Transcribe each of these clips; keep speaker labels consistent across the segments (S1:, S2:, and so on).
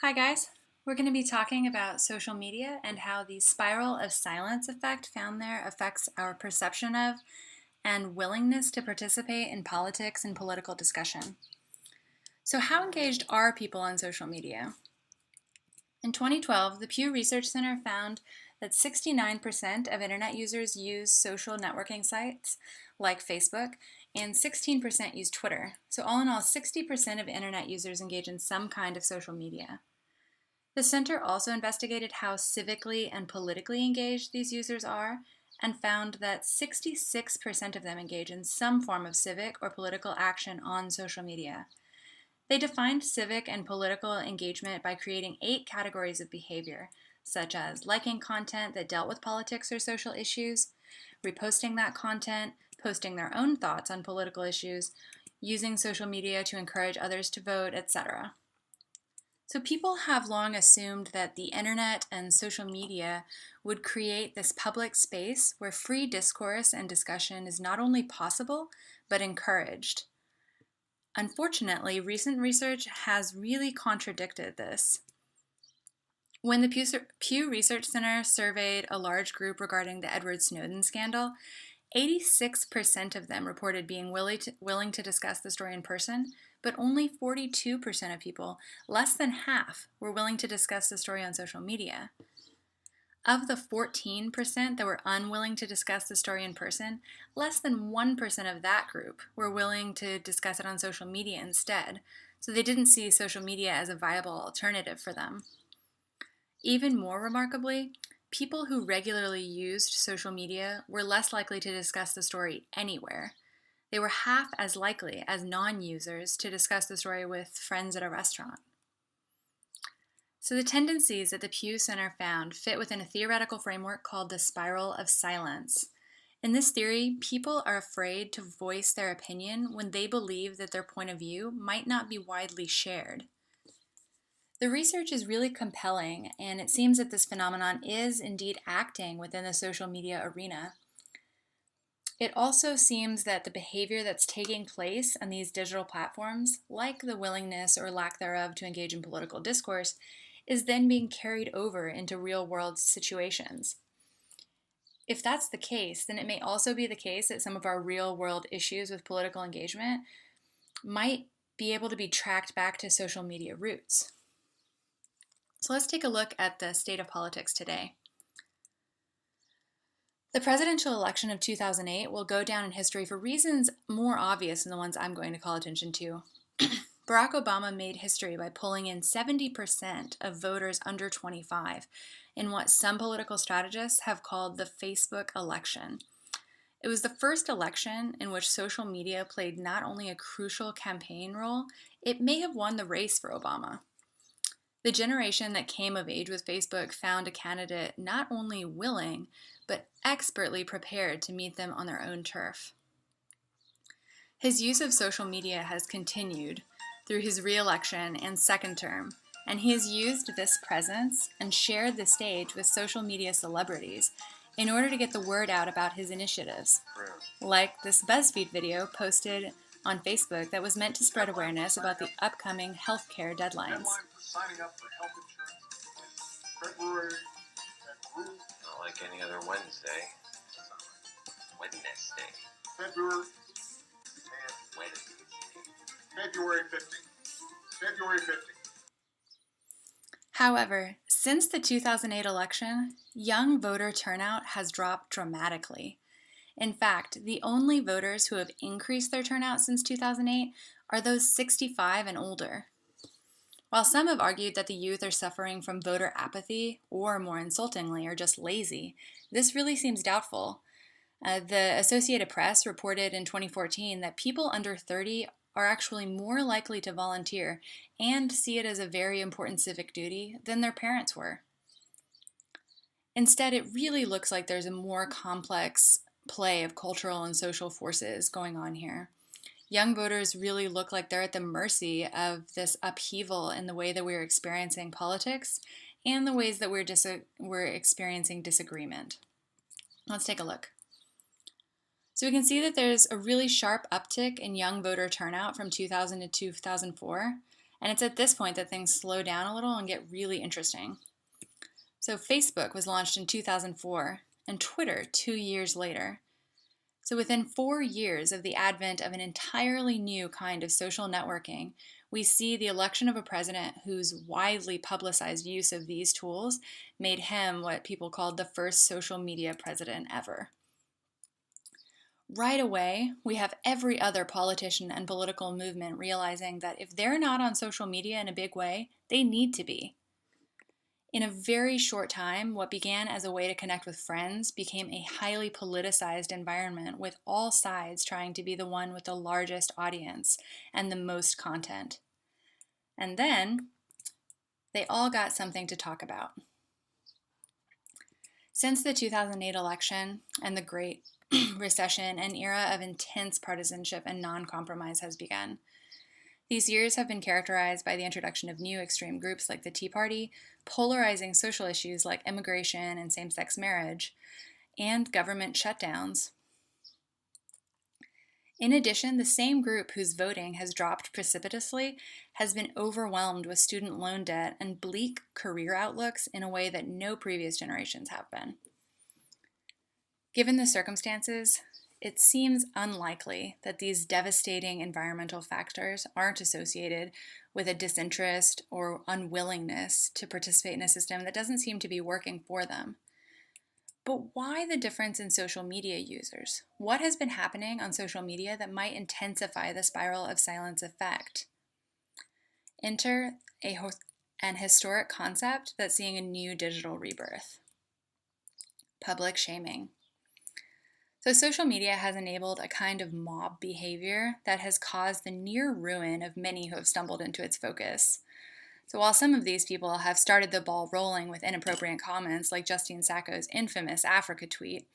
S1: Hi guys, we're going to be talking about social media and how the spiral of silence effect found there affects our perception of and willingness to participate in politics and political discussion. So how engaged are people on social media? In 2012, the Pew Research Center found that 69% of internet users use social networking sites like Facebook, and 16% use Twitter. So all in all, 60% of internet users engage in some kind of social media. The center also investigated how civically and politically engaged these users are and found that 66% of them engage in some form of civic or political action on social media. They defined civic and political engagement by creating 8 categories of behavior, such as liking content that dealt with politics or social issues, reposting that content, posting their own thoughts on political issues, using social media to encourage others to vote, etc. So people have long assumed that the internet and social media would create this public space where free discourse and discussion is not only possible, but encouraged. Unfortunately, recent research has really contradicted this. When the Pew Research Center surveyed a large group regarding the Edward Snowden scandal, 86% of them reported being willing to discuss the story in person, but only 42% of people, less than half, were willing to discuss the story on social media. Of the 14% that were unwilling to discuss the story in person, less than 1% of that group were willing to discuss it on social media instead, so they didn't see social media as a viable alternative for them. Even more remarkably, people who regularly used social media were less likely to discuss the story anywhere. They were half as likely as non-users to discuss the story with friends at a restaurant. So the tendencies that the Pew Center found fit within a theoretical framework called the spiral of silence. In this theory, people are afraid to voice their opinion when they believe that their point of view might not be widely shared. The research is really compelling, and it seems that this phenomenon is indeed acting within the social media arena. It also seems that the behavior that's taking place on these digital platforms, like the willingness or lack thereof to engage in political discourse, is then being carried over into real-world situations. If that's the case, then it may also be the case that some of our real-world issues with political engagement might be able to be tracked back to social media roots. So let's take a look at the state of politics today. The presidential election of 2008 will go down in history for reasons more obvious than the ones I'm going to call attention to. Barack Obama made history by pulling in 70% of voters under 25 in what some political strategists have called the Facebook election. It was the first election in which social media played not only a crucial campaign role, it may have won the race for Obama. The generation that came of age with Facebook found a candidate not only willing, but expertly prepared to meet them on their own turf. His use of social media has continued through his re-election and second term, and he has used this presence and shared the stage with social media celebrities in order to get the word out about his initiatives, like this BuzzFeed video posted on Facebook that was meant to spread awareness about the upcoming healthcare deadlines.
S2: Signing up for health insurance February
S3: Not like any other Wednesday. Wednesday.
S2: February February 15th. February 15th.
S1: However, since the 2008 election, young voter turnout has dropped dramatically. In fact, the only voters who have increased their turnout since 2008 are those 65 and older. While some have argued that the youth are suffering from voter apathy, or more insultingly, are just lazy, this really seems doubtful. The Associated Press reported in 2014 that people under 30 are actually more likely to volunteer and see it as a very important civic duty than their parents were. Instead, it really looks like there's a more complex play of cultural and social forces going on here. Young voters really look like they're at the mercy of this upheaval in the way that we're experiencing politics and the ways that we're experiencing disagreement. Let's take a look. So we can see that there's a really sharp uptick in young voter turnout from 2000 to 2004, And it's at this point that things slow down a little and get really interesting. So Facebook was launched in 2004 and Twitter 2 years later. So within 4 years of the advent of an entirely new kind of social networking, we see the election of a president whose widely publicized use of these tools made him what people called the first social media president ever. Right away, we have every other politician and political movement realizing that if they're not on social media in a big way, they need to be. In a very short time, what began as a way to connect with friends became a highly politicized environment with all sides trying to be the one with the largest audience and the most content. And then they all got something to talk about. Since the 2008 election and the Great Recession, an era of intense partisanship and non-compromise has begun. These years have been characterized by the introduction of new extreme groups like the Tea Party, polarizing social issues like immigration and same-sex marriage, and government shutdowns. In addition, the same group whose voting has dropped precipitously has been overwhelmed with student loan debt and bleak career outlooks in a way that no previous generations have been. Given the circumstances, it seems unlikely that these devastating environmental factors aren't associated with a disinterest or unwillingness to participate in a system that doesn't seem to be working for them. But why the difference in social media users? What has been happening on social media that might intensify the spiral of silence effect? Enter an historic concept that's seeing a new digital rebirth: public shaming. So social media has enabled a kind of mob behavior that has caused the near ruin of many who have stumbled into its focus. So while some of these people have started the ball rolling with inappropriate comments like Justine Sacco's infamous Africa tweet,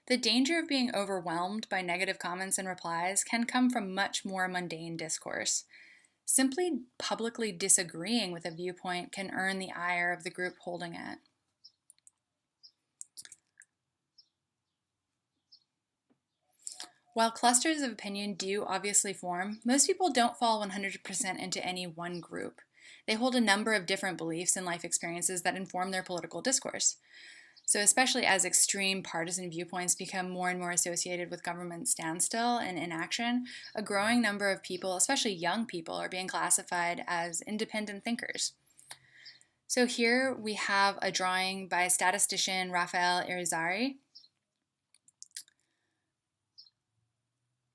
S1: the danger of being overwhelmed by negative comments and replies can come from much more mundane discourse. Simply publicly disagreeing with a viewpoint can earn the ire of the group holding it. While clusters of opinion do obviously form, most people don't fall 100% into any one group. They hold a number of different beliefs and life experiences that inform their political discourse. So especially as extreme partisan viewpoints become more and more associated with government standstill and inaction, a growing number of people, especially young people, are being classified as independent thinkers. So here we have a drawing by statistician Rafael Irizarry.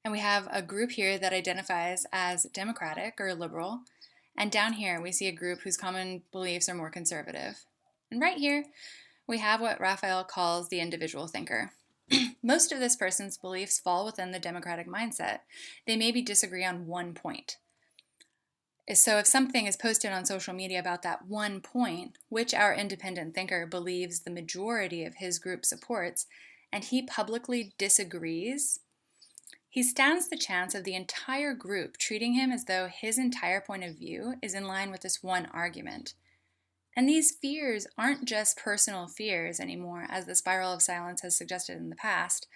S1: And we have a group here that identifies as democratic or liberal. And down here, we see a group whose common beliefs are more conservative. And right here, we have what Raphael calls the individual thinker. Most of this person's beliefs fall within the democratic mindset. They maybe disagree on one point. So if something is posted on social media about that one point, which our independent thinker believes the majority of his group supports, and he publicly disagrees, he stands the chance of the entire group treating him as though his entire point of view is in line with this one argument. And these fears aren't just personal fears anymore, as the spiral of silence has suggested in the past.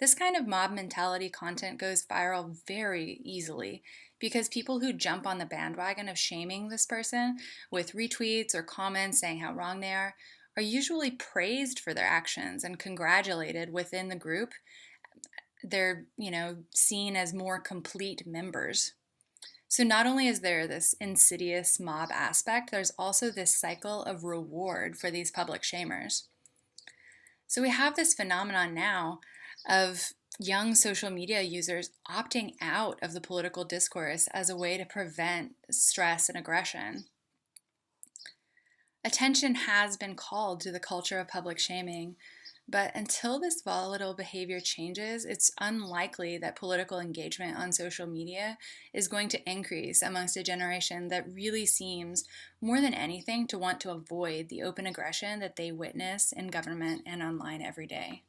S1: This kind of mob mentality content goes viral very easily because people who jump on the bandwagon of shaming this person with retweets or comments saying how wrong they are usually praised for their actions and congratulated within the group. They're, seen as more complete members. So not only is there this insidious mob aspect, there's also this cycle of reward for these public shamers. So we have this phenomenon now of young social media users opting out of the political discourse as a way to prevent stress and aggression. Attention has been called to the culture of public shaming, but until this volatile behavior changes, it's unlikely that political engagement on social media is going to increase amongst a generation that really seems, more than anything, to want to avoid the open aggression that they witness in government and online every day.